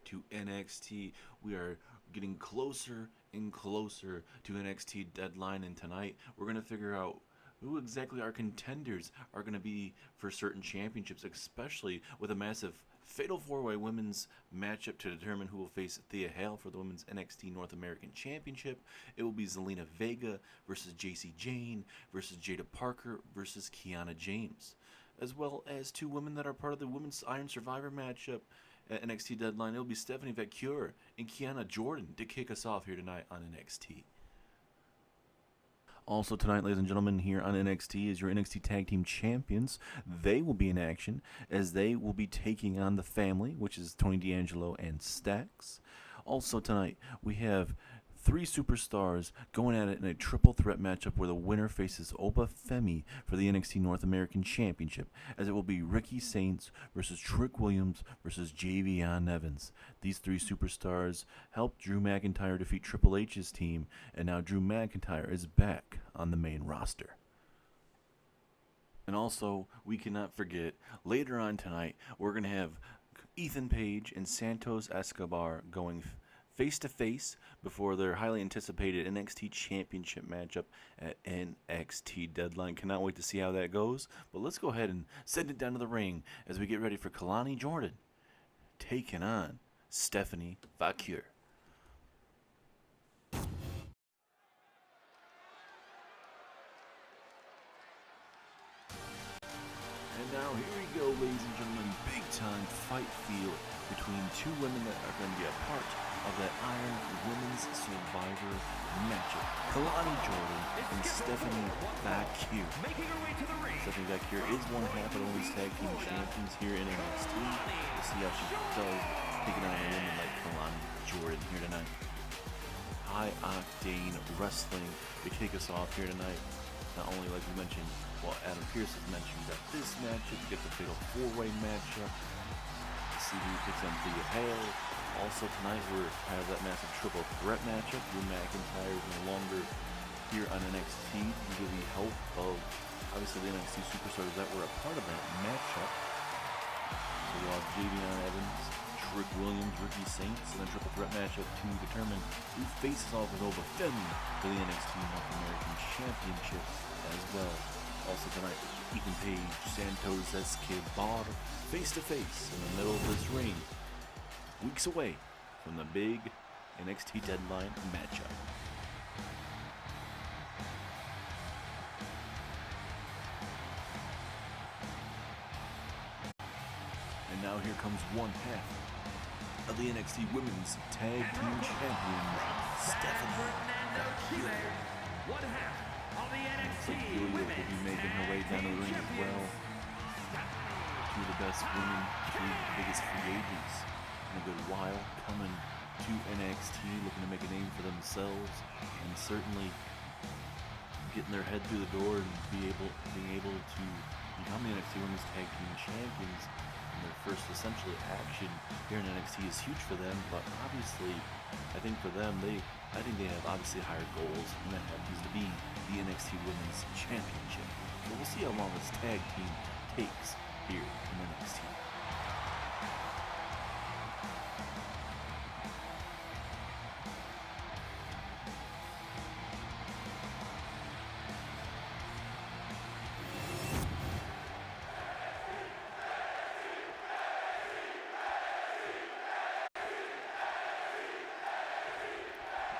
to NXT. We are getting closer and closer to NXT Deadline, and tonight we're going to figure out who exactly our contenders are going to be for certain championships, especially with a massive Fatal 4-Way Women's matchup to determine who will face Thea Hail for the Women's NXT North American Championship. It will be Zelina Vega versus JC Jane versus Jada Parker versus Kiana James, as well as two women that are part of the Women's Iron Survivor matchup at NXT Deadline. It will be Stephanie Vaquer and Kelani Jordan to kick us off here tonight on NXT. Also tonight, ladies and gentlemen, here on NXT is your NXT Tag Team Champions. They will be in action as they will be taking on the family, which is Tony D'Angelo and Stax. Also tonight, we have three superstars going at it in a triple threat matchup where the winner faces Oba Femi for the NXT North American Championship, as it will be Ricky Saints versus Trick Williams versus Javion Evans. These three superstars helped Drew McIntyre defeat Triple H's team, and now Drew McIntyre is back on the main roster. And also, we cannot forget, later on tonight, we're going to have Ethan Page and Santos Escobar going face-to-face before their highly anticipated NXT Championship matchup at NXT Deadline. Cannot wait to see how that goes. But let's go ahead and send it down to the ring as we get ready for Kelani Jordan taking on Stephanie Vaquer. And now here we go, ladies and gentlemen, big-time fight field between two women that are going to be a part of that Iron Women's Survivor matchup. Kelani Jordan and Stephanie Vaquer. Stephanie Vaquer is one half of the Women's Tag Team Champions here in NXT. We'll see how she does taking on a woman like Kelani Jordan here tonight. High-octane wrestling to kick us off here tonight. Not only, like we mentioned, Adam Pierce has mentioned, we got this matchup, we get the Fatal 4-Way matchup. See who picks on Thea Hail. Also tonight we have that massive triple threat matchup. Drew McIntyre is no longer here on NXT due to the help of obviously the NXT superstars that were a part of that matchup. So we'll have Javion Evans, Trick Williams, Ricky Saints, and a triple threat matchup to determine who faces off with Oba Femi for the NXT North American Championship as well. Also tonight, Ethan Page, Santos Escobar, face-to-face in the middle of this ring, weeks away from the big NXT Deadline matchup. And now here comes one half of the NXT Women's Tag Team Champions, Stephanie Vaquer. One half of the NXT Julia will be making her way down the ring as well. Two of the best women, two of the biggest free agents in a good while, coming to NXT, looking to make a name for themselves, and certainly getting their head through the door and being able to become the NXT Women's Tag Team Champions. And their first essentially action here in NXT is huge for them, but obviously, I think for them, I think they have obviously higher goals, and that happens to be the NXT Women's Championship. So we'll see how long this tag team takes here in NXT.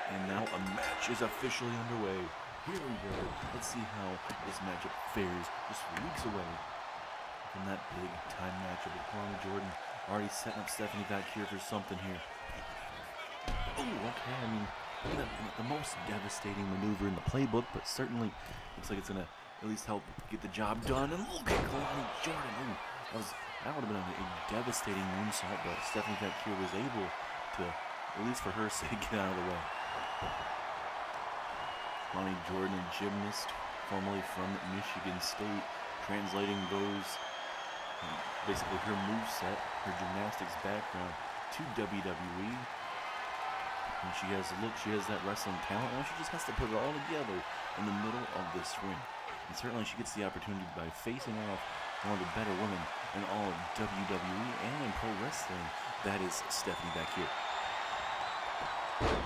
And now a match is officially underway. Here we go. Let's see how this matchup fares just weeks away from that big time matchup with Kelani Jordan already setting up Stephanie Vaquer for something here. Oh, okay. I mean, not the most devastating maneuver in the playbook, but certainly looks like it's going to at least help get the job done. And look at Kelani Jordan. Oh, that would have been a devastating moonsault, but Stephanie Vaquer was able to, at least for her sake, get out of the way. Kelani Jordan, a gymnast, formerly from Michigan State, translating those, basically her moveset, her gymnastics background to WWE. And she has that wrestling talent. Now she just has to put it all together in the middle of this ring. And certainly she gets the opportunity by facing off one of the better women in all of WWE and in pro wrestling. That is Stephanie Vaquer.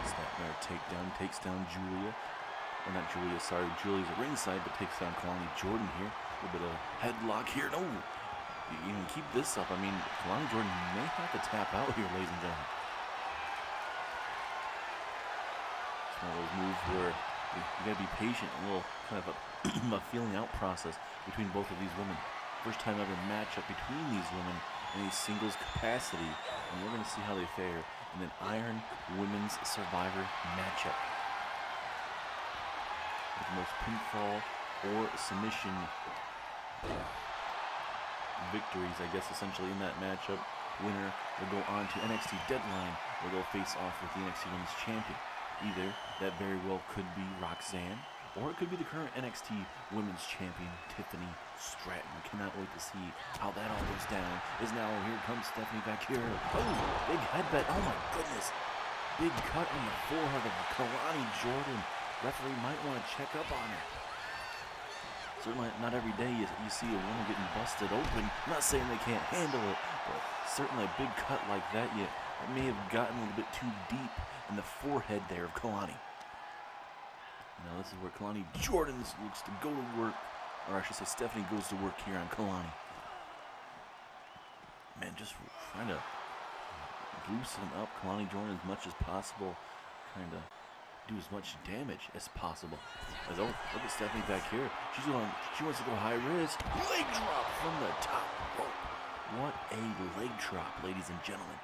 Snapmare takedown, takes down Julia. Or not Julia, sorry. Julia's at ringside, but takes down Kelani Jordan here. A little bit of headlock here. No, you can keep this up. I mean, Kelani Jordan may have to tap out here, ladies and gentlemen. It's one of those moves where you gotta be patient, a little kind of a feeling out process between both of these women. First time ever matchup between these women in a singles capacity, and we're gonna see how they fare in an Iron Women's Survivor matchup. With the most pinfall or submission victories, I guess, essentially in that matchup. Winner will go on to NXT Deadline, where they'll face off with the NXT Women's Champion. Either that very well could be Roxanne, or it could be the current NXT Women's Champion, Tiffany Stratton. Cannot wait to see how that all goes down. Here comes Stephanie Vaquer. Oh, big headbutt. Oh my goodness. Big cut on the forehead of Kelani Jordan. Referee might want to check up on her. Certainly not every day you see a woman getting busted open. I'm not saying they can't handle it, but certainly a big cut like that, it may have gotten a little bit too deep in the forehead there of Kelani. Now this is where Kelani Jordan looks to go to work, or I should say Stephanie goes to work here on Kelani. Man, just trying to loosen up Kelani Jordan as much as possible, trying to do as much damage as possible. Look at Stephanie back here. She wants to go high risk. Leg drop from the top rope. What a leg drop, ladies and gentlemen.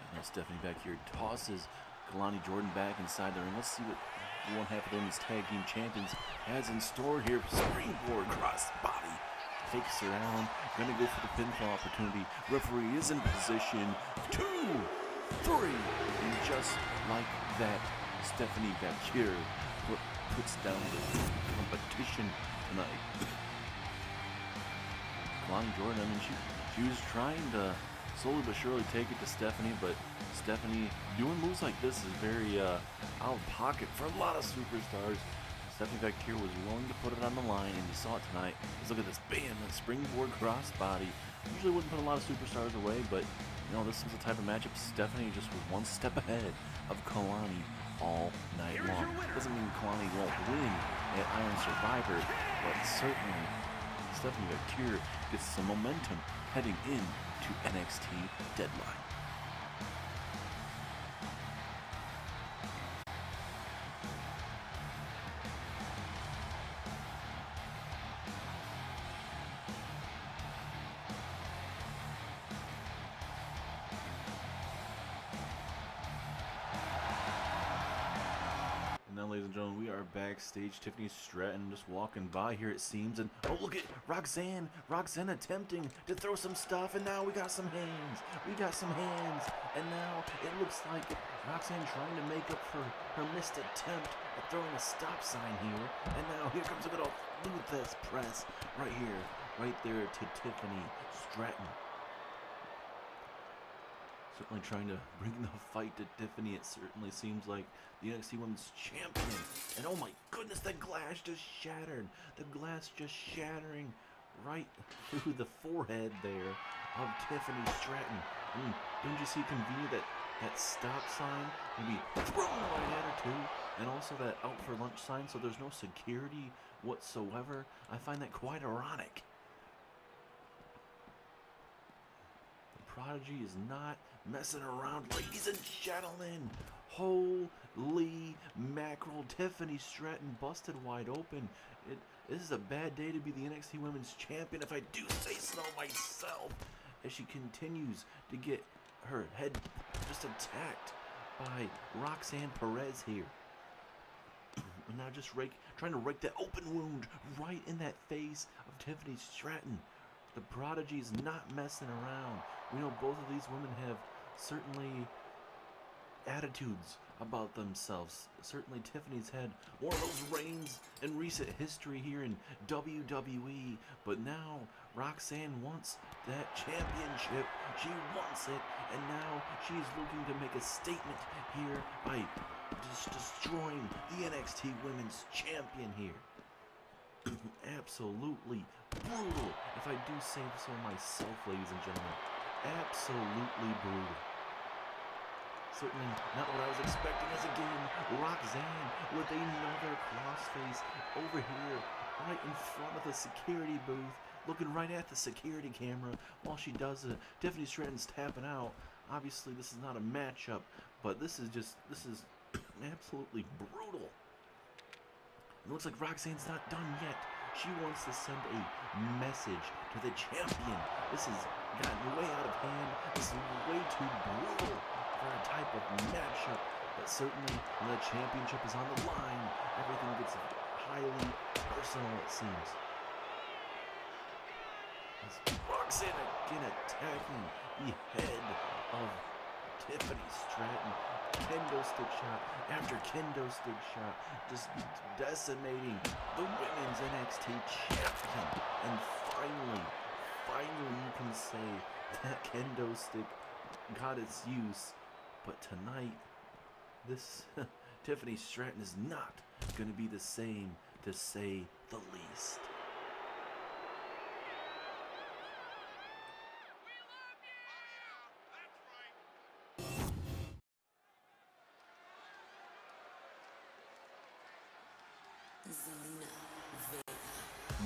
And now Stephanie back here tosses Kelani Jordan back inside the ring. Let's see what one half of the Women's Tag Team Champions has in store here. Springboard cross body. Takes her down. Gonna go for the pinfall opportunity. Referee is in position. 2, 3. And just like that, Stephanie Vaquer puts down the competition tonight. Kelani Jordan, I mean, she was trying to slowly but surely take it to Stephanie, but Stephanie doing moves like this is very out of pocket for a lot of superstars. Stephanie Vaquer was willing to put it on the line, and you saw it tonight. Let's look at this, bam, that springboard crossbody. Usually wouldn't put a lot of superstars away, but you know, this was the type of matchup Stephanie just was one step ahead of Kelani all night long. Doesn't mean Kelani won't win at Iron Survivor, but certainly Stephanie Vaquer gets some momentum heading into NXT Deadline. Ladies and gentlemen, we are backstage. Tiffany Stratton just walking by here, it seems, and oh, look at Roxanne attempting to throw some stuff, and now we got some hands, and now it looks like Roxanne trying to make up for her missed attempt at throwing a stop sign here, and now here comes a good old Luthes press right here, right there to Tiffany Stratton. Certainly trying to bring the fight to Tiffany. It certainly seems like the NXT Women's Champion. And oh my goodness, the glass just shattered. The glass just shattering right through the forehead there of Tiffany Stratton. I mean, don't you see convenient that stop sign maybe thrown right at her too? And also that out for lunch sign, so there's no security whatsoever. I find that quite ironic. Prodigy is not messing around, ladies and gentlemen. Holy mackerel, Tiffany Stratton busted wide open. This is a bad day to be the NXT Women's Champion, if I do say so myself, as she continues to get her head just attacked by Roxanne Perez here. And now just trying to rake that open wound right in that face of Tiffany Stratton. The Prodigy is not messing around. We know both of these women have certainly attitudes about themselves. Certainly Tiffany's had one of those reigns in recent history here in WWE, but now Roxanne wants that championship. She wants it, and now she's looking to make a statement here by just destroying the NXT Women's Champion here. absolutely brutal, if I do say so myself, ladies and gentlemen. Absolutely brutal. Certainly not what I was expecting as again. Roxanne with another crossface over here, right in front of the security booth, looking right at the security camera while she does it. Tiffany Stratton's tapping out. Obviously, this is not a matchup, but this is absolutely brutal. It looks like Roxanne's not done yet. She wants to send a message to the champion. This has gotten way out of hand. This is way too brutal for a type of matchup. But certainly, when the championship is on the line, everything gets highly personal, it seems. As Roxanne again attacking the head of Tiffany Stratton. Kendo stick shot after kendo stick shot, just decimating the women's NXT champion. And finally you can say that kendo stick got its use. But tonight, this Tiffany Stratton is not going to be the same, to say the least.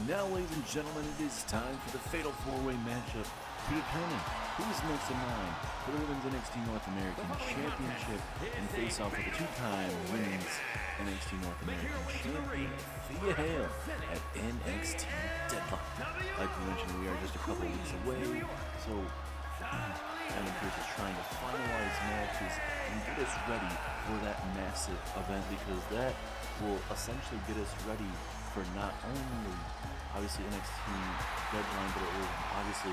Now, ladies and gentlemen, it is time for the Fatal 4-Way matchup to determine who is next in line for the Women's NXT North American Championship and face off with the two-time Women's NXT North American Champion, Thea Hail, at NXT Deadline. Like we mentioned, we are just a couple weeks away, so Adam Pierce is trying to finalize matches and get us ready for that massive event, because that will essentially get us ready for not only obviously NXT Deadline, but it will obviously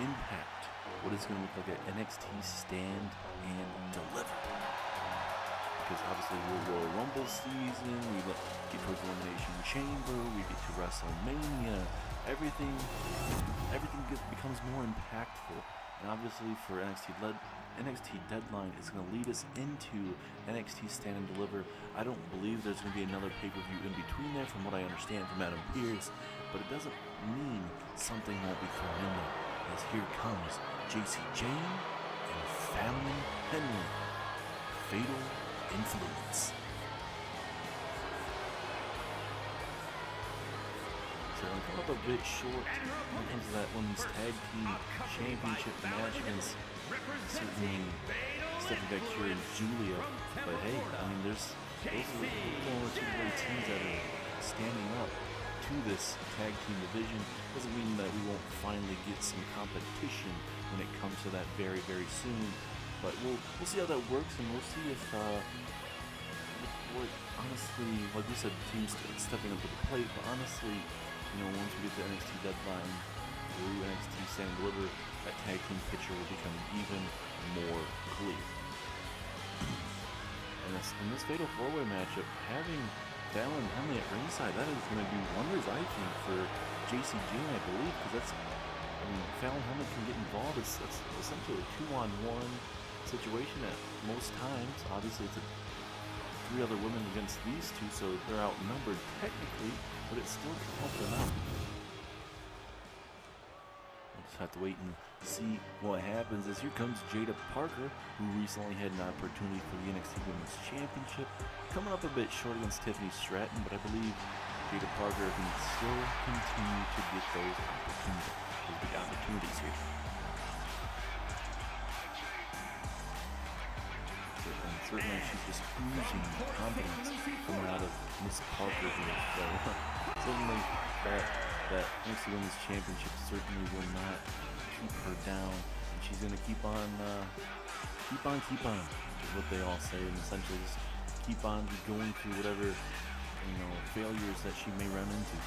impact what it's going to look like at NXT Stand and Deliver. Because obviously we're Royal Rumble season, we get towards Elimination Chamber, we get to WrestleMania, everything becomes more impactful. And obviously for NXT Deadline is going to lead us into NXT Stand and Deliver. I don't believe there's going to be another pay-per-view in between there from what I understand from Adam Pierce, but it doesn't mean something won't be thrown in there, as here comes JC Jane and Fallon Henley. Fatal Influence. So I'm coming up a bit short when it comes to that Women's Tag Team Championship match against certainly Stephanie Vaquer and Julia. But hey, I mean, those are one or two great teams that are standing up to this tag team division. Doesn't mean that we won't finally get some competition when it comes to that very, very soon. But we'll see how that works, and we'll see if honestly, like we said, teams stepping up to the plate. But honestly, you know, once we get to NXT Deadline through NXT Stand and Deliver, that tag team picture will become even more clear. And in this Fatal 4-Way matchup, having Fallon Henley at ringside, that is going to do wonders, I think, for JC Jane, I believe, because Fallon Henley can get involved. It's essentially a 2-on-1 situation at most times. Obviously, it's 3 other women against these 2, so they're outnumbered technically, but it still can help them out. We'll just have to wait and see what happens, as here comes Jada Parker, who recently had an opportunity for the NXT Women's Championship. Coming up a bit short against Tiffany Stratton, but I believe Jada Parker can still continue to get those big opportunities here. Certainly she's just oozing confidence coming out of Miss Parker here. So certainly that NXT Women's Championship certainly will not keep her down, and she's going to keep on, is what they all say, and essentially just keep on going through whatever, you know, failures that she may run into.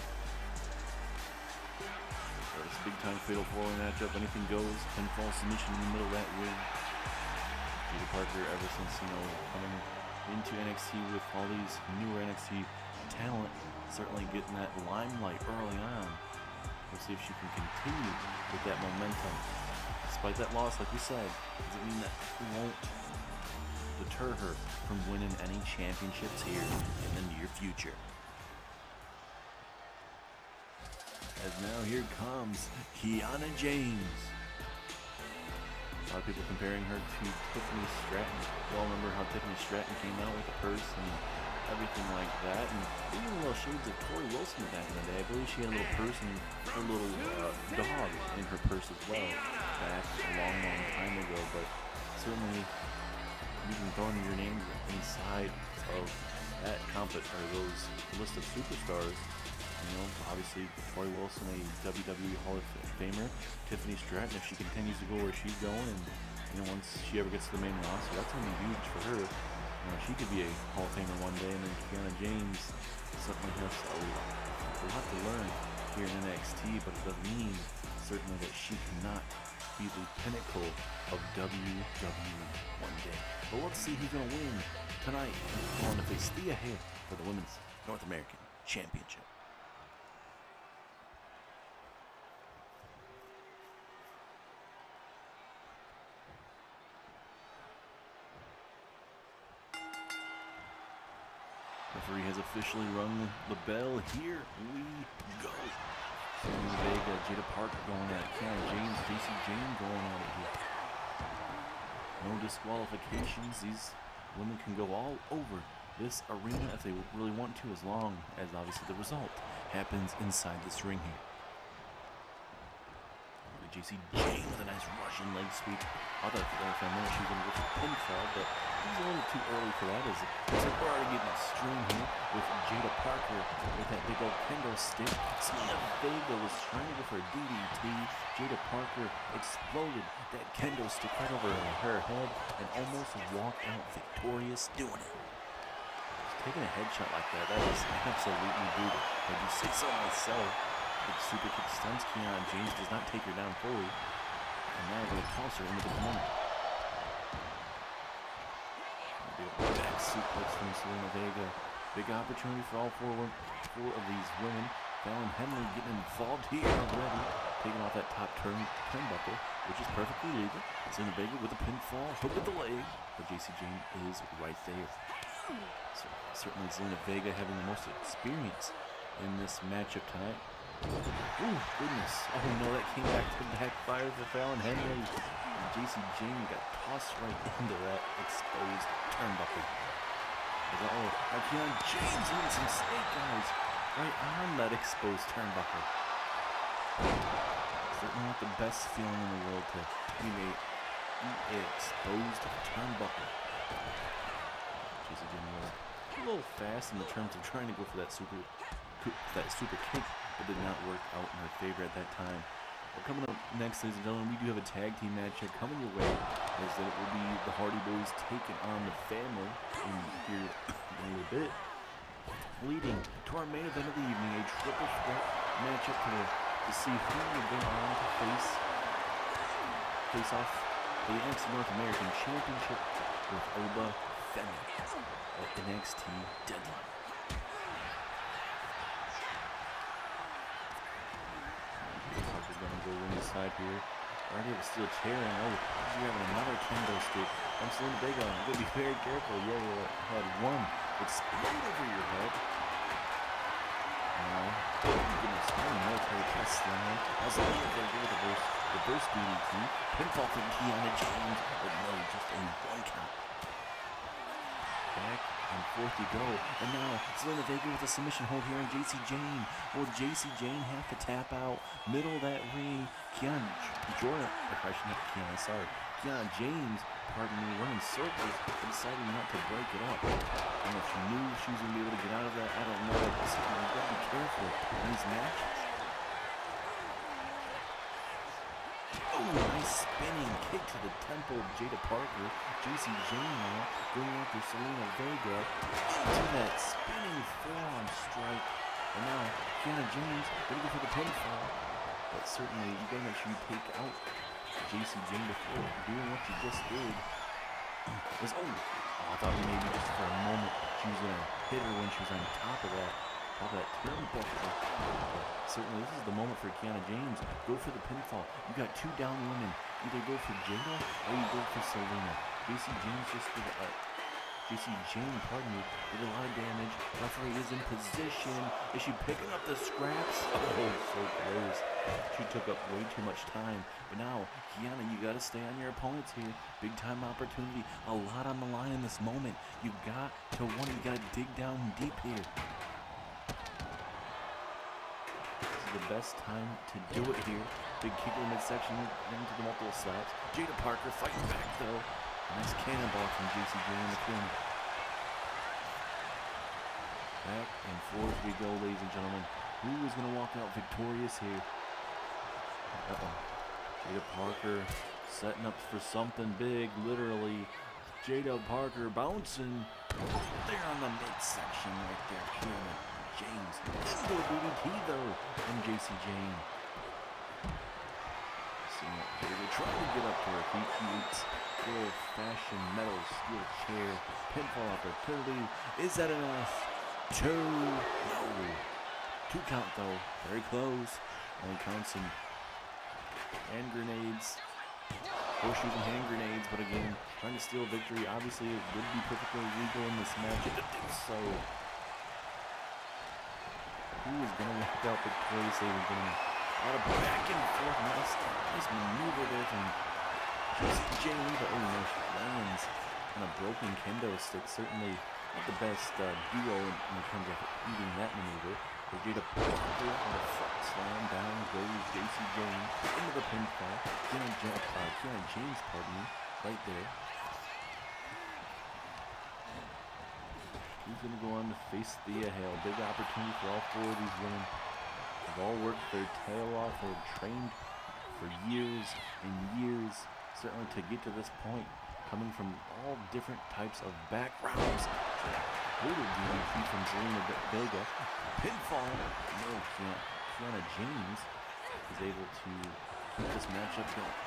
So it's a big time Fatal 4-Way matchup. Anything goes. Pinfall submission in the middle of that ring. Jada Parker, ever since, you know, coming into NXT with all these newer NXT talent, certainly getting that limelight early on. We'll see if she can continue with that momentum. Despite that loss, like we said, doesn't mean that it won't deter her from winning any championships here in the near future. as now here comes Kiana James. A lot of people comparing her to Tiffany Stratton. We all remember how Tiffany Stratton came out with a purse and everything like that, and even little shades of Tori Wilson back in the day. I believe she had a little purse and a little dog in her purse as well back a long, long time ago. But certainly, you can throw your names inside of that or those list of superstars. You know, obviously Tori Wilson, a WWE Hall of Famer. Tiffany Stratton, if she continues to go where she's going, and you know, once she ever gets to the main roster, that's gonna be huge for her. You know, she could be a Hall of Famer one day, and then Kiana James certainly has a lot to learn here in NXT, but it doesn't mean certainly that she cannot be the pinnacle of WWE one day. But let's see who's gonna win tonight. Going to face Thea Hail for the Women's North American Championship. Referee has officially rung the bell. Here we go. Stephanie Vaquer, Jada Parker going at it. Kiana James, JC Jane going at it here. No disqualifications. These women can go all over this arena if they really want to, as long as obviously the result happens inside this ring here. JC Jane with a nice Russian leg sweep. I thought for a minute she was going to go for a pinfall, but it was a little too early for that. As we're already getting extreme here with Jada Parker with that big old kendo stick. Stephanie Vaquer was trying to go for a DDT. Jada Parker exploded that kendo stick right over her head and almost walked out victorious doing it. Taking a headshot like that is absolutely brutal. I do say so myself. Big super kick stuns Kiana James, does not take her down fully. And now going to toss her into the corner. Big back suplex from Zelina Vega. Big opportunity for all four of these women. Fallon Henley getting involved here already. Taking off that top turnbuckle, which is perfectly legal. Zelina Vega with a pinfall, hook with the leg. But JC Jane is right there. So certainly Zelina Vega having the most experience in this matchup tonight. Oh, goodness. Oh, no, that came back to backfire for Fallon Henley. And JC Jane got tossed right into that exposed turnbuckle. Now Kiana James doing some snake eyes right on that exposed turnbuckle. Certainly not the best feeling in the world to be an exposed turnbuckle. JC Jane was a little fast in the terms of trying to go for that super kick, but did not work out in her favor at that time. Well, coming up next, ladies and gentlemen, we do have a tag team matchup coming your way, as that it will be the Hardy Boyz taking on the family in here in a little bit. Leading to our main event of the evening, a triple threat matchup to see who will go on to face off the NXT North American Championship with Oba Femi at NXT Deadline. Go inside here. Already have a steel chair, and you're having another kendo stick. I'm Zelina Vega. I'm going to be very careful. Yeah, you had one explode over your head. Now, goodness, military test now. Now Zelina Vega with the reverse DDT. Pinfall from Kiana James, but no, just a one count. Back and forth you go. And now Zelina Vega with a submission hold here on JC Jane. Will JC Jane have to tap out? Middle of that ring. Kiana Jordan, or I should not Kiana, sorry. Kiana James, pardon me, running circles, but deciding not to break it up. I don't know if she knew she was going to be able to get out of that. I don't know. You've got to be careful in these matches. Oh, nice spinning kick to the temple of Jada Parker. JC Jane now going after Zelina Vega into that spinning forearm strike. And now Kiana James going to go for the pinfall. But certainly you got to make sure you take out JC Jane before doing what you just did. I thought maybe just for a moment she was going to hit her when she was on top of that turnbuckle. Certainly this is the moment for Kiana James. Go for the pinfall. You got two down women. Either go for Jada or you go for Zelina. JC James just JC Jane, pardon me, did a lot of damage. Referee is in position. Is she picking up the scraps? Oh, so close. She took up way too much time. But now, Kiana, you got to stay on your opponents here. Big time opportunity. A lot on the line in this moment. You got to win. You got to dig down deep here. This is the best time to do it here. Big kick in the midsection into the multiple slaps. Jada Parker fighting back though. Nice cannonball from JC Jane in the corner. Back and forth we go, ladies and gentlemen. Who is going to walk out victorious here? Jada Parker setting up for something big, literally. Jada Parker bouncing there on the midsection right there. Kiana James into a DDT though from JC Jane. Jada trying to get up to her feet. He eats old-fashioned metal steel chair. Pinfall opportunity. Is that enough? Two. No. 2 count though. Very close. Only counts some hand grenades. Horseshoes and hand grenades, but again, trying to steal victory. Obviously, it would be perfectly legal in this match to do so. Who is going to walk out victorious, ladies and gentlemen? A lot of back and forth. Nice maneuver there from JC Jane, but oh no, she lands on a broken kendo stick. Certainly not the best duo in terms of eating that maneuver. But Jada Parker on the front slam. Down goes JC Jane into the pinfall. Kiana James, pardon me, right there. Who's going to go on to face Thea Hail? Big opportunity for all 4 of these women. They've all worked their tail off. They've trained for years and years, certainly to get to this point, coming from all different types of backgrounds. Brutal DDT from Zelina Vega. Pinfall. No, Kiana James is able to keep this matchup going.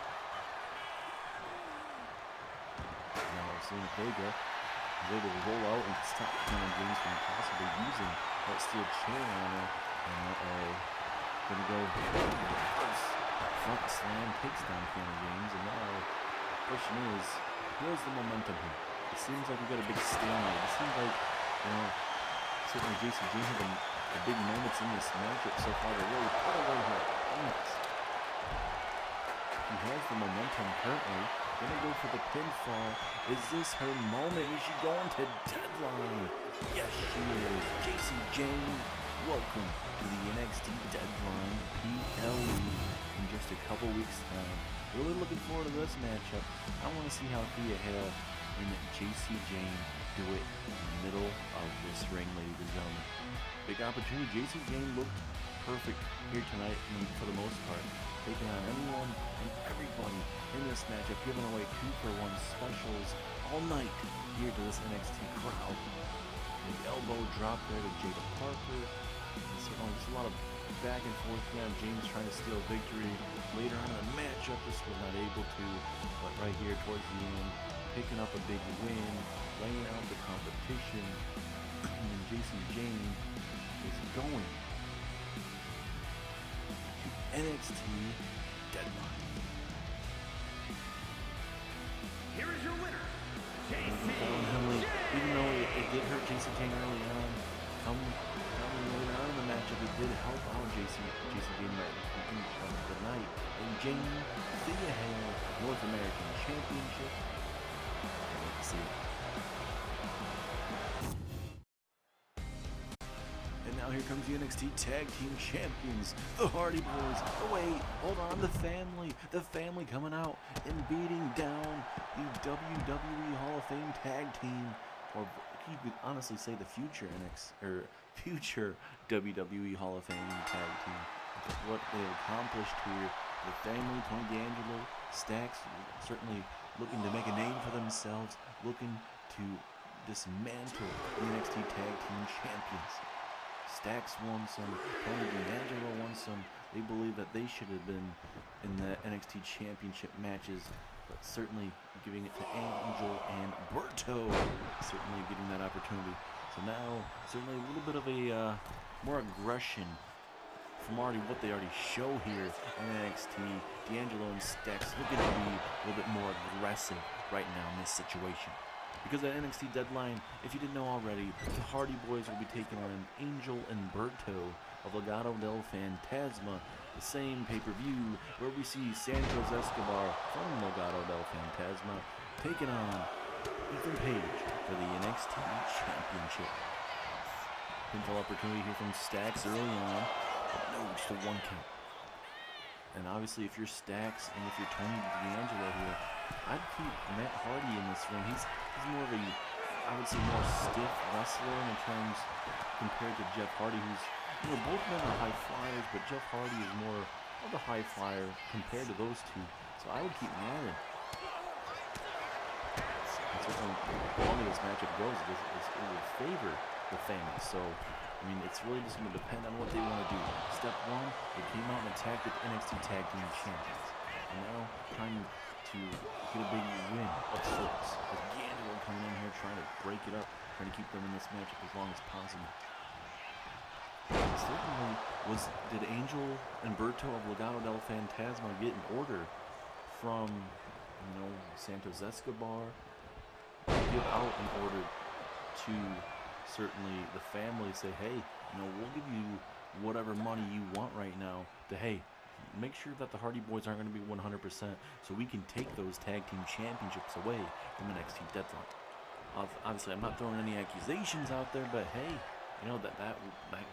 Now Zelina Vega is able to roll out and stop Kiana James from possibly using that steel chair on her. And gonna go front slam, takes down Kiana James, and now the question is, where's the momentum here? It seems like we got a big stalemate. It seems like, certainly JC Jane had the big moments in this matchup so far to really put away her opponents. She has the momentum currently. Gonna go for the pinfall. Is this her moment? Is she going to Deadline? Yes, she is. JC Jane, welcome to the NXT Deadline PLE in just a couple weeks' time. Really looking forward to this matchup. I want to see how Thea Hail and JC Jane do it in the middle of this ring, ladies and gentlemen. Big opportunity. JC Jane looked perfect here tonight, for the most part, taking on anyone and everybody in this matchup, giving away 2-for-1 specials all night here to this NXT crowd. The elbow drop there to Jada Parker. Just a lot of back and forth. Kiana James trying to steal victory later on in the matchup. This was not able to, but right here towards the end, picking up a big win, laying out the competition. And then JC Jane is going to NXT Deadline. Here is your winner, Even though it did hurt JC Jane early on, later on in the matchup, it did help out JC Jane right in the night. And Jane, Thea Hail, North American Championship. Let's see. And now here comes the NXT Tag Team Champions, the Hardy Boyz. Oh wait, hold on, the family coming out and beating down the WWE Hall of Fame Tag Team, or you could honestly say the future future WWE Hall of Fame Tag Team. What they accomplished here, the family, Tony D'Angelo, Stacks, certainly looking to make a name for themselves, looking to dismantle the NXT Tag Team Champions. Stacks won some, Tony D'Angelo won some. They believe that they should have been in the NXT Championship matches, but certainly giving it to Angel and Berto, certainly getting that opportunity. So now, certainly a little bit of a more aggression from what they already show here on NXT. D'Angelo and Stacks looking to be a little bit more aggressive right now in this situation. Because at NXT Deadline, if you didn't know already, the Hardy Boyz will be taking on Angel and Berto of Legado del Fantasma, the same pay-per-view where we see Santos Escobar from Legado del Fantasma taking on Ethan Page for the NXT Championship. Pinfall opportunity here from Stacks early on, but no, just a 1 count. And obviously, if you're Stacks and if you're Tony D'Angelo here, I'd keep Matt Hardy in this ring. He's more of a, I would say, more stiff wrestler in terms compared to Jeff Hardy, who's, both men are high flyers, but Jeff Hardy is more of the high flyer compared to those two. So I would keep Matt in. And certainly, the longer this matchup goes, it will favor the family. So, it's really just going to depend on what they want to do. Step 1, they came out and attacked the NXT Tag Team Champions. And now, trying to get a big win of sorts. As D'Angelo coming in here, trying to break it up, trying to keep them in this matchup as long as possible. Certainly, did Angel and Berto of Legado del Fantasma get an order from, Santos Escobar? Give out an order to certainly the family, say, hey, we'll give you whatever money you want right now to, hey, make sure that the Hardy Boyz aren't going to be 100% so we can take those tag team championships away from NXT Deadline. Obviously, I'm not throwing any accusations out there, but hey, that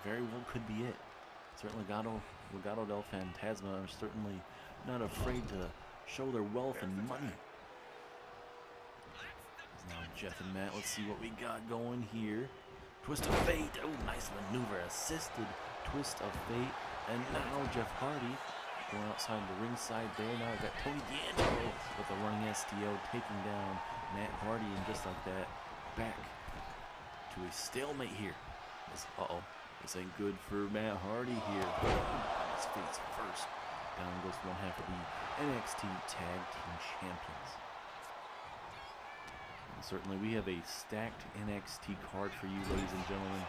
very well could be it. Certainly, Legado del Fantasma are certainly not afraid to show their wealth and money. Now Jeff and Matt, let's see what we got going here. Twist of Fate. Oh, nice maneuver. Assisted Twist of Fate. And now Jeff Hardy going outside the ringside there. Now we've got Tony D'Angelo with a running STO taking down Matt Hardy. And just like that, back to a stalemate here. This ain't good for Matt Hardy here. His face first. Down goes one half of the NXT Tag Team Champions. Certainly, we have a stacked NXT card for you, ladies and gentlemen,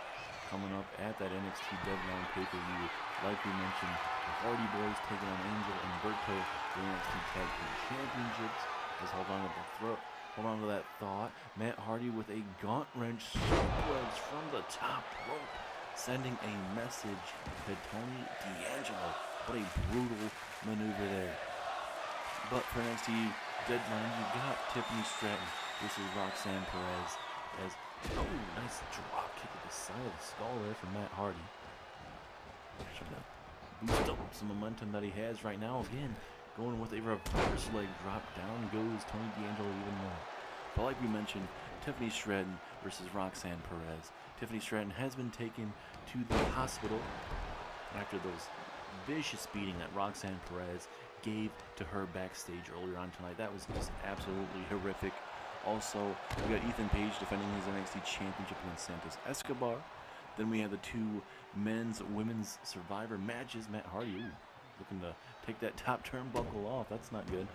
coming up at that NXT Deadline pay-per-view. Like we mentioned, the Hardy Boyz taking on Angel and Berto for the NXT Tag Team Championships. Just hold on to that thought. Matt Hardy with a gaunt wrench suplex from the top rope, sending a message to Tony D'Angelo. What a brutal maneuver there. But for NXT Deadline, you got Tiffany Stratton. This is Roxanne Perez nice drop kick at the side of the skull there from Matt Hardy. Trying to boost up some momentum that he has right now. Again, going with a reverse leg drop. Down goes Tony D'Angelo even more. But like we mentioned, Tiffany Stratton versus Roxanne Perez. Tiffany Stratton has been taken to the hospital after those vicious beating that Roxanne Perez gave to her backstage earlier on tonight. That was just absolutely horrific. Also, we got Ethan Page defending his NXT Championship against Santos Escobar. Then we have the two women's Survivor matches. Matt Hardy, looking to take that top turnbuckle off. That's not good.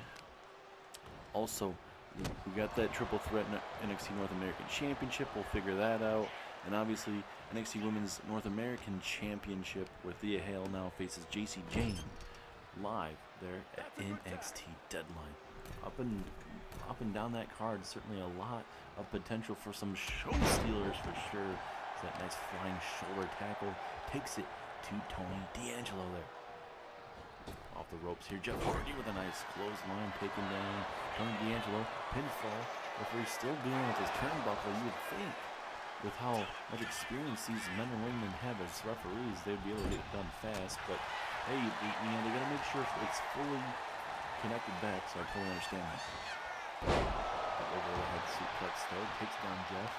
Also, we got that triple threat NXT North American Championship. We'll figure that out. And obviously, NXT Women's North American Championship, where Thea Hail now faces JC Jane live there at NXT Deadline. Up and down that card, certainly a lot of potential for some show stealers for sure. That nice flying shoulder tackle takes it to Tony D'Angelo there. Off the ropes here, Jeff Hardy with a nice clothesline taking down Tony D'Angelo. Pinfall. Referee still dealing with his turnbuckle. You would think, with how much experience these men and women have as referees, they'd be able to get it done fast. But hey, they gotta make sure it's fully connected back, so I totally understand that. Overhead suplex though, takes down Jeff.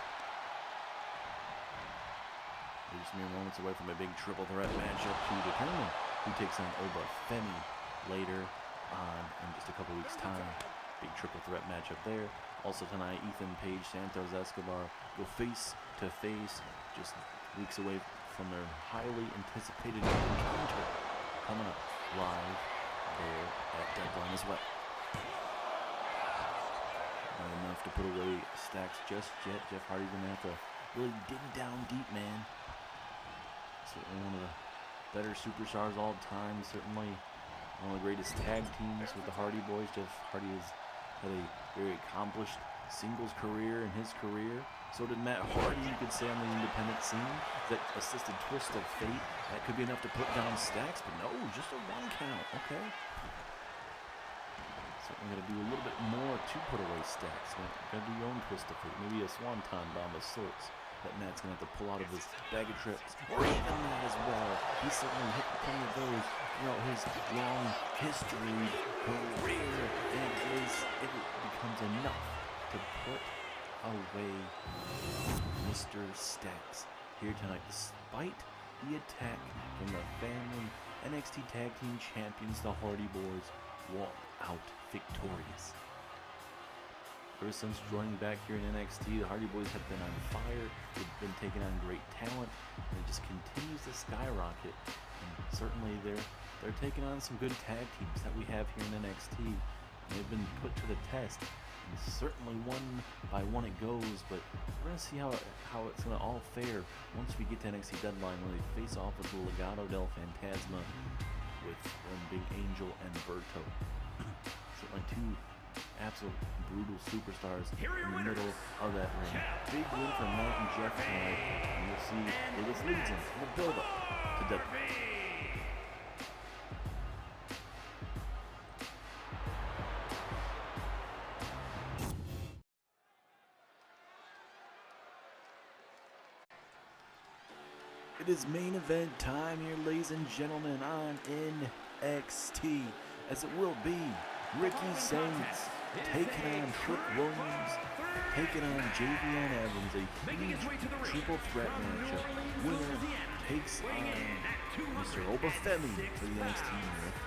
We're just mere moments away from a big triple threat matchup to determine who takes on Oba Femi later on in just a couple weeks' time. Big triple threat matchup there. Also tonight, Ethan Page, Santos Escobar go face to face, just weeks away from their highly anticipated encounter coming up live there at Deadline as well. Not enough to put away Stacks just yet. Jeff Hardy's gonna have to really dig down deep, man. Certainly one of the better superstars all time. Certainly one of the greatest tag teams with the Hardy Boyz. Jeff Hardy has had a very accomplished singles career and his career. So did Matt Hardy, you could say, on the independent scene. That assisted twist of fate. That could be enough to put down Stacks, but no, just a 1 count. Okay. Certainly got to do a little bit more to put away Stacks. Got to do your own twist of fate. Maybe a swanton bomb of sorts that Matt's going to have to pull out of his bag of tricks. Or even that as well. He's certainly hit plenty of those throughout his long history, career, and it becomes enough to put away Mr. Stacks here tonight, despite the attack from the family NXT Tag Team Champions, the Hardy Boyz, walk out victorious. Ever since joining back here in NXT, the Hardy Boyz have been on fire. They've been taking on great talent, and it just continues to skyrocket. And certainly they're taking on some good tag teams that we have here in NXT. And they've been put to the test. And certainly one by one it goes, but we're gonna see how it's gonna all fare once we get to NXT Deadline, when they face off with the Legado del Fantasma, with Big Angel and Berto. Certainly two absolute brutal superstars in the middle of that ring. Big win for Matt and Jeff tonight, and you'll see where this leads them in the build-up to Deadline. It is main event time here, ladies and gentlemen, on NXT, as it will be Ricky Saints taking on Trick Williams, taking on Javion Evans, a huge triple threat matchup. Winner takes on Mr. Oba Femi for the NXT North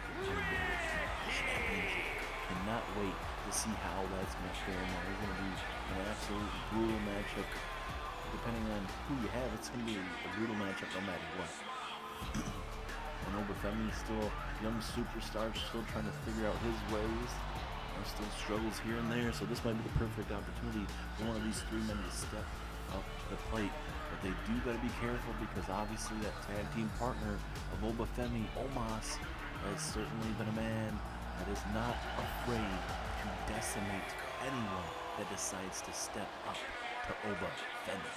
Championship. Cannot wait to see how that's going to fare. It's going to be an absolute brutal matchup. Depending on who you have, it's going to be a brutal matchup no matter what. And Oba Femi is still a young superstar, still trying to figure out his ways. There's still struggles here and there, so this might be the perfect opportunity for one of these three men to step up to the plate. But they do got to be careful, because obviously that tag team partner of Oba Femi, Omos, has certainly been a man that is not afraid to decimate anyone that decides to step up to Oba Femi.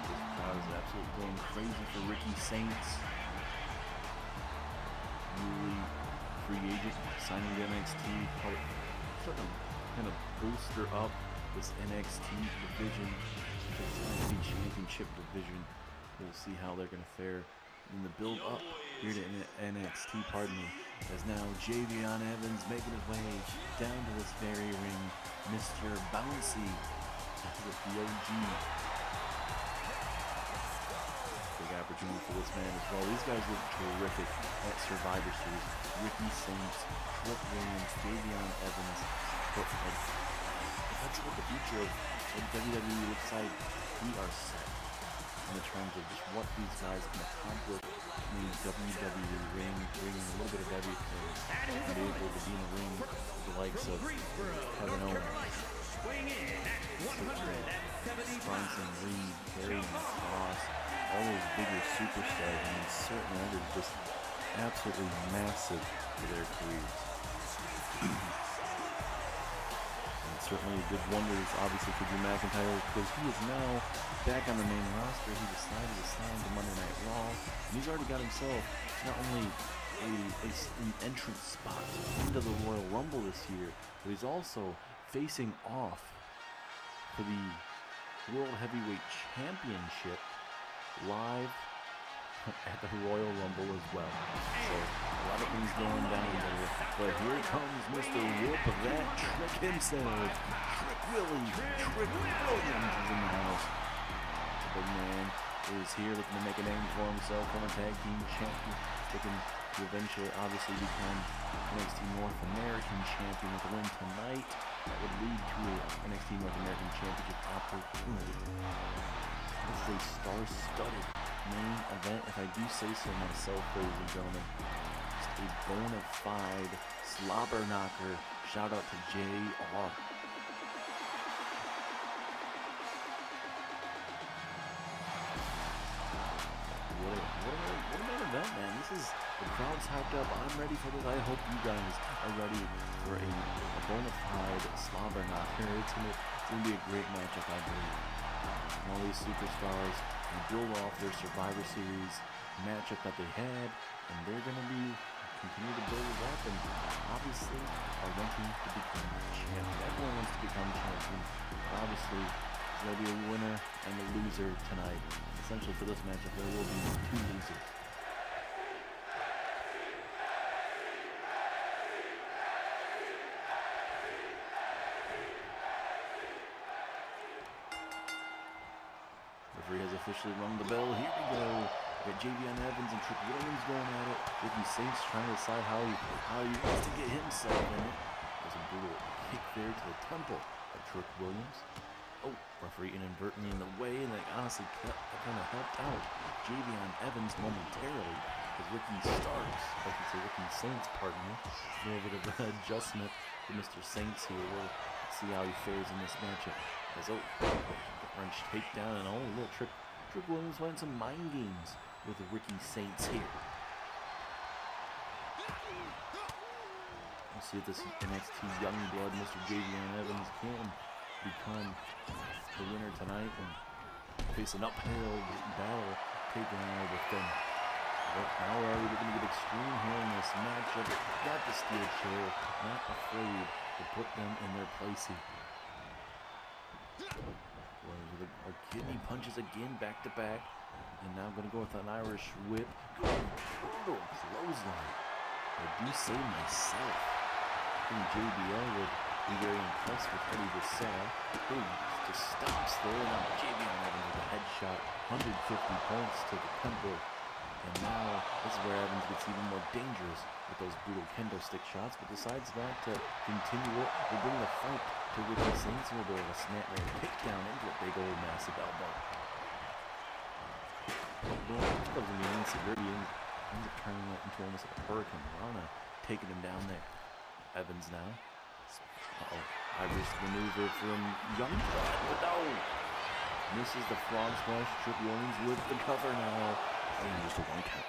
This crowd is absolutely going crazy for Ricky Saints. Newly free agent signing to NXT, probably starting to kind of bolster up this NXT division, this NXT Championship division. We'll see how they're going to fare in the build up here to NXT, pardon me, as now Javion Evans making his way down to this very ring, Mr. Bouncy with the OG. Big opportunity for this man as well. These guys look terrific at Survivor Series. Ricky Saints, Trick Williams, Javion Evans. But that's what the future of WWE looks like. We are set in the terms of just what these guys can accomplish in the WWE ring, bringing a little bit of everything, and be able to be in the ring with the likes of Kevin Owens, Bronson Reed, Karrion Kross, all those bigger superstars. I mean, certainly they're just absolutely massive for their careers. Certainly did wonders, obviously, for Drew McIntyre, because he is now back on the main roster. He decided to sign to Monday Night Raw, and he's already got himself not only an entrance spot into the Royal Rumble this year, but he's also facing off for the World Heavyweight Championship live at the Royal Rumble as well. So a lot of things going down there. But here comes Mr. Whoop of that Trick himself. Trick Williams is in the house. The big man is here looking to make a name for himself on a tag team champion, looking to eventually obviously become NXT North American champion with a win tonight. That would lead to an NXT North American Championship opportunity. This is a star-studded main event, if I do say so myself, ladies and gentlemen. Just a bona fide slobber knocker. Shout out to JR. What a main event, man. This is, the crowd's hyped up. I'm ready for this. I hope you guys are ready for a bona fide slobber knocker. It's gonna be a great matchup, I believe. All these superstars build off their Survivor Series matchup that they had, and they're gonna continue to build it up, and obviously are wanting to become champion. Everyone wants to become champion. Obviously, there's gonna be a winner and a loser tonight. Essentially, for this matchup, there will be 2 losers. Referee has officially rung the bell. Here we go. We got JVN Evans and Trick Williams going at it. Ricky Saints trying to decide how he wants to get himself in it. There's a brutal kick there to the temple of Trick Williams. Oh, referee inadvertently in the way, and they honestly kind of helped out JVN Evans momentarily as Ricky Saints, pardon me. A little bit of an adjustment for Mr. Saints here. We'll see how he fares in this matchup. As wrench takedown, and a little Trick Williams playing some mind games with the Ricky Saints here. We'll see if this NXT Youngblood, Mr. JVN Evans, can become the winner tonight and face an uphill battle taking on Oba Femi. But now we're already going to get extreme here in this matchup. Got the steel chair, not afraid to put them in their place here. With kidney punches again, back to back, and now I'm going to go with an Irish whip. Brutal clothesline. I do say myself, I think JBL would be very impressed with what he just saw. Boom, just stops there, and now JBL Evans with a headshot, 150 points to the temple. And now this is where Evans gets even more dangerous with those brutal kendo stick shots, but decides not to continue it. We'll bring the fight to Ricky Saints, and we'll do a snap and kick down into a big old massive elbow. Comes in the insecurity and ends up turning that into almost like a hurricane rana, taking him down there. Evans now. Irish maneuver from Youngblood, but no! Misses the frog splash. Trick Williams with the cover now. And just a 1 count.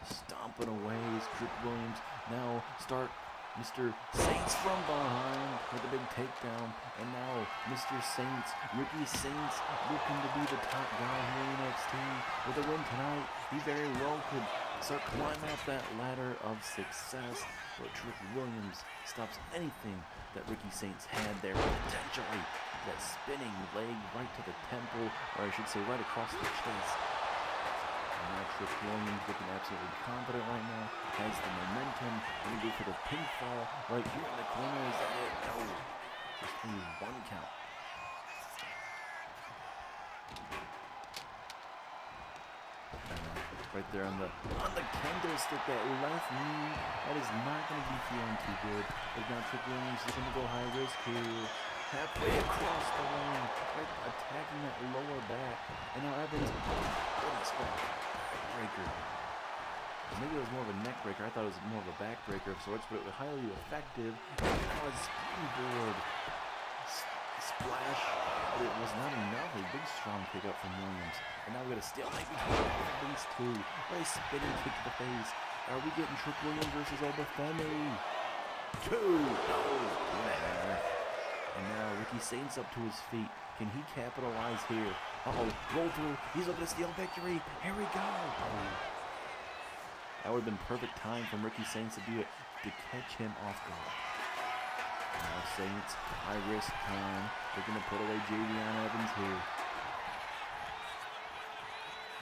Stomping away is Trick Williams. Now start Mr. Saints from behind with a big takedown. And now Mr. Saints, Ricky Saints, looking to be the top guy here in NXT with a win tonight. He very well could start climbing up that ladder of success. But Trick Williams stops anything that Ricky Saints had there potentially. That spinning leg right to the temple, or I should say right across the chest. And now Trick Williams looking absolutely confident right now, has the momentum, and go for the pinfall right here in the corner. Is that it? No, just only 1 count. Right there on the kendo stick, that left knee, that is not going to be feeling too good. But now Trick Williams is going to go high risk here. Halfway across the ring, right, attacking that lower back. And now Evans, goodness, what a backbreaker. Maybe it was more of a neck breaker. I thought it was more of a backbreaker of sorts, but it was highly effective. And now a springboard splash, but it was not enough. A big strong kick up from Williams. And now we got a stalemate between these two. What a spinning kick to the face. Are we getting Trick Williams versus Oba Femi? 2. No. And now Ricky Saints up to his feet. Can he capitalize here? Roll through. He's looking to steal victory. Here we go. That would have been perfect time from Ricky Saints to do it, to catch him off guard. Now Saints, high risk time. They're going to put away JVN Evans here.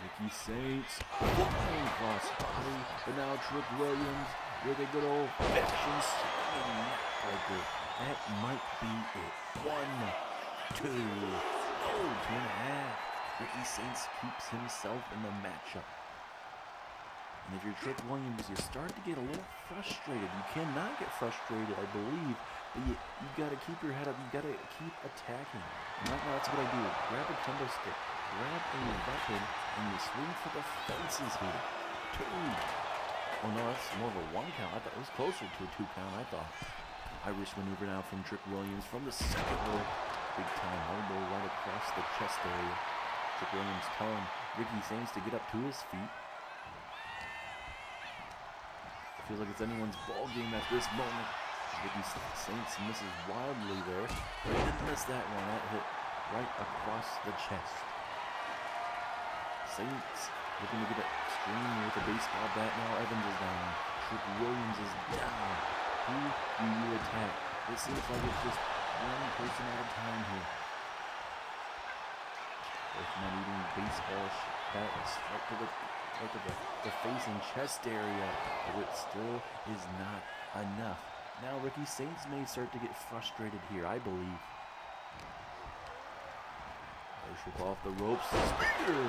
Ricky Saints, flying cross body. But now Trick Williams with a good old fashioned swinging neckbreaker. That might be it. 1, 2, 2.5. Ricky Saints keeps himself in the matchup. And if you're Trick Williams, you start to get a little frustrated. You cannot get frustrated, I believe, but you got to keep your head up. You got to keep attacking. And right now, that's what I do. Grab a kendo stick, grab a weapon, and you swing for the fences here. 2. Oh no, that's more of a 1 count. I thought it was closer to a 2 count, I thought. Irish maneuver now from Trick Williams from the second row. Big time elbow right across the chest area. Trick Williams telling Ricky Saints to get up to his feet. Feels like it's anyone's ball game at this moment. Ricky Saints misses wildly there. But he didn't miss that one. That hit right across the chest. Saints looking to get it screaming with a baseball bat. Now Evans is down. Trick Williams is down. Who do you attack? It seems like it's just one person at a time here. Both men eating baseball bats right to the face and chest area, but it still is not enough. Now Ricky Saints may start to get frustrated here, I believe. Worship off the ropes. Spear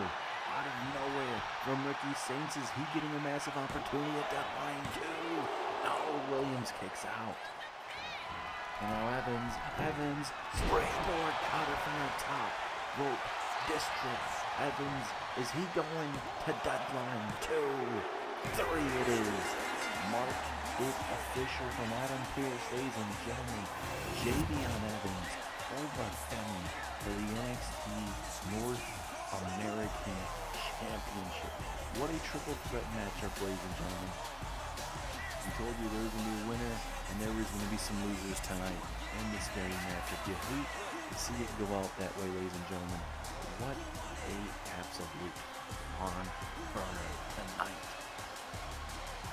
out of nowhere from Ricky Saints. Is he getting a massive opportunity at that line too? No, Williams kicks out. And now Evans, springboard cutter from the top rope. District. Evans, is he going to deadline 2? 3 it is. Mark it official from Adam Pierce, ladies and gentlemen. JB on Evans, Oba Femi for the NXT North American Championship. What a triple threat matchup, ladies and gentlemen. We told you there was going to be a winner, and there was going to be some losers tonight in this very matchup. You hate to see it go out that way, ladies and gentlemen. What a absolute barn burner tonight.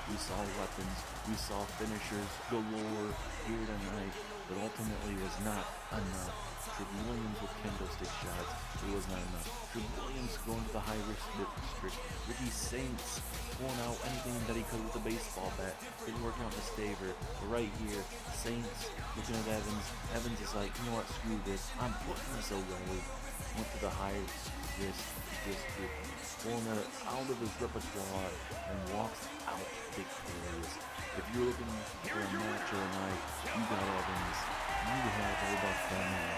We saw weapons, we saw finishers galore here tonight, but ultimately was not enough. Trick Williams with candlestick shots, it was not enough. Trick Williams going to the high risk district. Ricky Saints pulling out anything that he could with a baseball bat. Didn't work out in his favor. But right here, Saints looking at Evans. Evans is like, you know what, screw this. I'm putting this away. Went to the high risk district, pulling it out of his repertoire and walks out victorious. If you're looking for a match tonight, you got Evans. You have Oba Femi,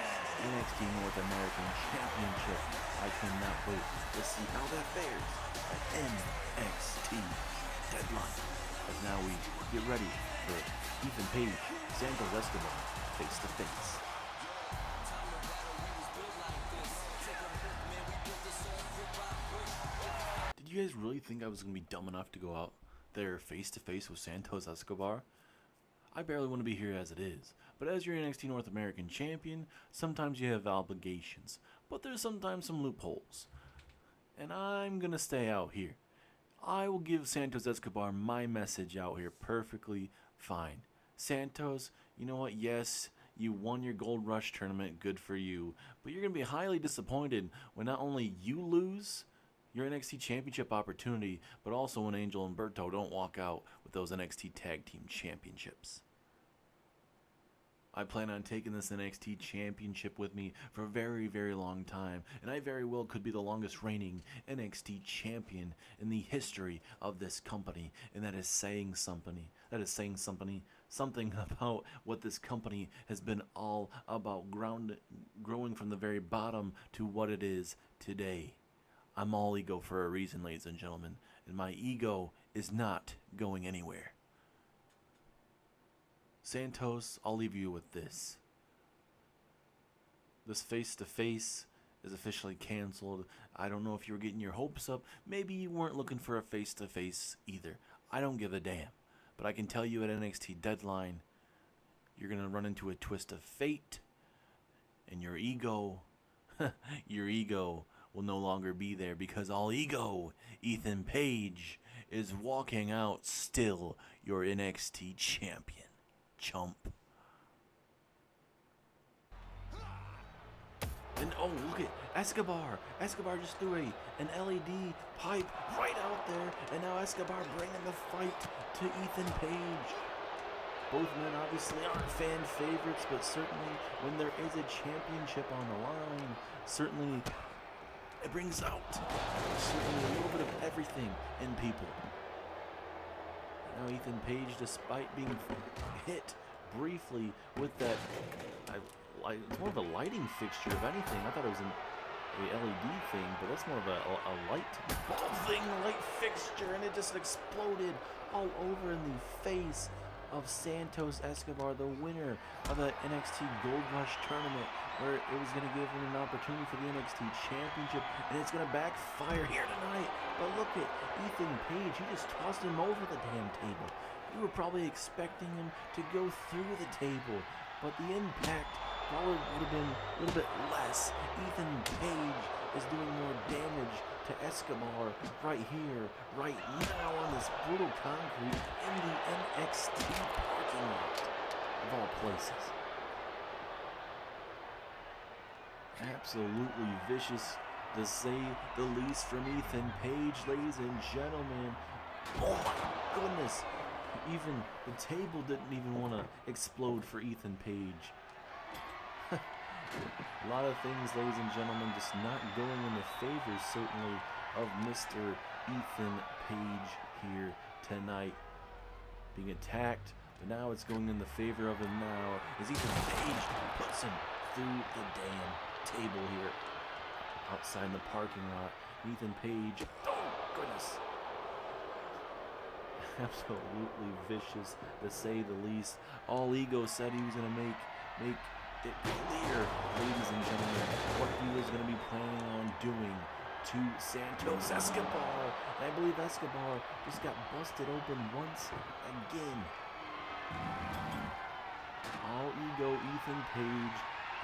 NXT North American Championship. I cannot wait to see how that fares at NXT Deadline. As now we get ready for Ethan Page, Santos Escobar, face to face. Did you guys really think I was going to be dumb enough to go out there face to face with Santos Escobar? I barely want to be here as it is, but as your NXT North American Champion, sometimes you have obligations, but there's sometimes some loopholes. And I'm going to stay out here. I will give Santos Escobar my message out here perfectly fine. Santos, you know what? Yes, you won your Gold Rush tournament, good for you, but you're going to be highly disappointed when not only you lose your NXT Championship opportunity, but also when Angel and Berto don't walk out with those NXT Tag Team Championships. I plan on taking this NXT Championship with me for a very, very long time, and I very well could be the longest reigning NXT Champion in the history of this company, and that is saying something. Something about what this company has been all about, growing from the very bottom to what it is today. I'm all ego for a reason, ladies and gentlemen, and my ego is not going anywhere. Santos, I'll leave you with this. This face-to-face is officially canceled. I don't know if you were getting your hopes up. Maybe you weren't looking for a face-to-face either. I don't give a damn. But I can tell you at NXT Deadline, you're going to run into a twist of fate, and your ego will no longer be there, because all ego, Ethan Page, is walking out still your NXT champion. Chump. And oh, look at Escobar. Escobar just threw an LED pipe right out there, and now Escobar bringing the fight to Ethan Page. Both men obviously aren't fan favorites, but certainly when there is a championship on the line, certainly it brings out certainly a little bit of everything in people. Now Ethan Page, despite being hit briefly with that, it's more of a lighting fixture if anything. I thought it was a LED thing, but that's more of a light thing, light fixture, and it just exploded all over in the face of Santos Escobar, the winner of the NXT Gold Rush tournament, where it was going to give him an opportunity for the NXT Championship, and it's going to backfire here tonight. But look at Ethan Page. He just tossed him over the damn table. You were probably expecting him to go through the table, but the impact probably would have been a little bit less. Ethan Page is doing more damage to Escobar right here, right now on this brutal concrete in the NXT parking lot, of all places. Absolutely vicious, to say the least, from Ethan Page, ladies and gentlemen. Oh my goodness! Even the table didn't even want to explode for Ethan Page. A lot of things, ladies and gentlemen, just not going in the favor, certainly, of Mr. Ethan Page here tonight. Being attacked, but now it's going in the favor of him now, as Ethan Page puts him through the damn table here outside the parking lot. Ethan Page, oh goodness, absolutely vicious, to say the least. All Ego said he was going to make it clear, ladies and gentlemen, what he was going to be planning on doing to Santos Escobar. And I believe Escobar just got busted open once again. All Ego, Ethan Page,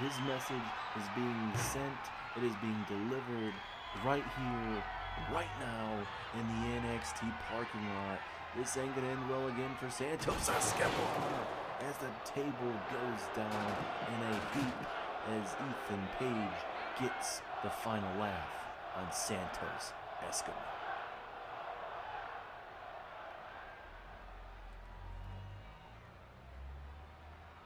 his message is being sent. It is being delivered right here, right now, in the NXT parking lot. This ain't gonna end well again for Santos Escobar, as the table goes down in a heap as Ethan Page gets the final laugh on Santos Escobar.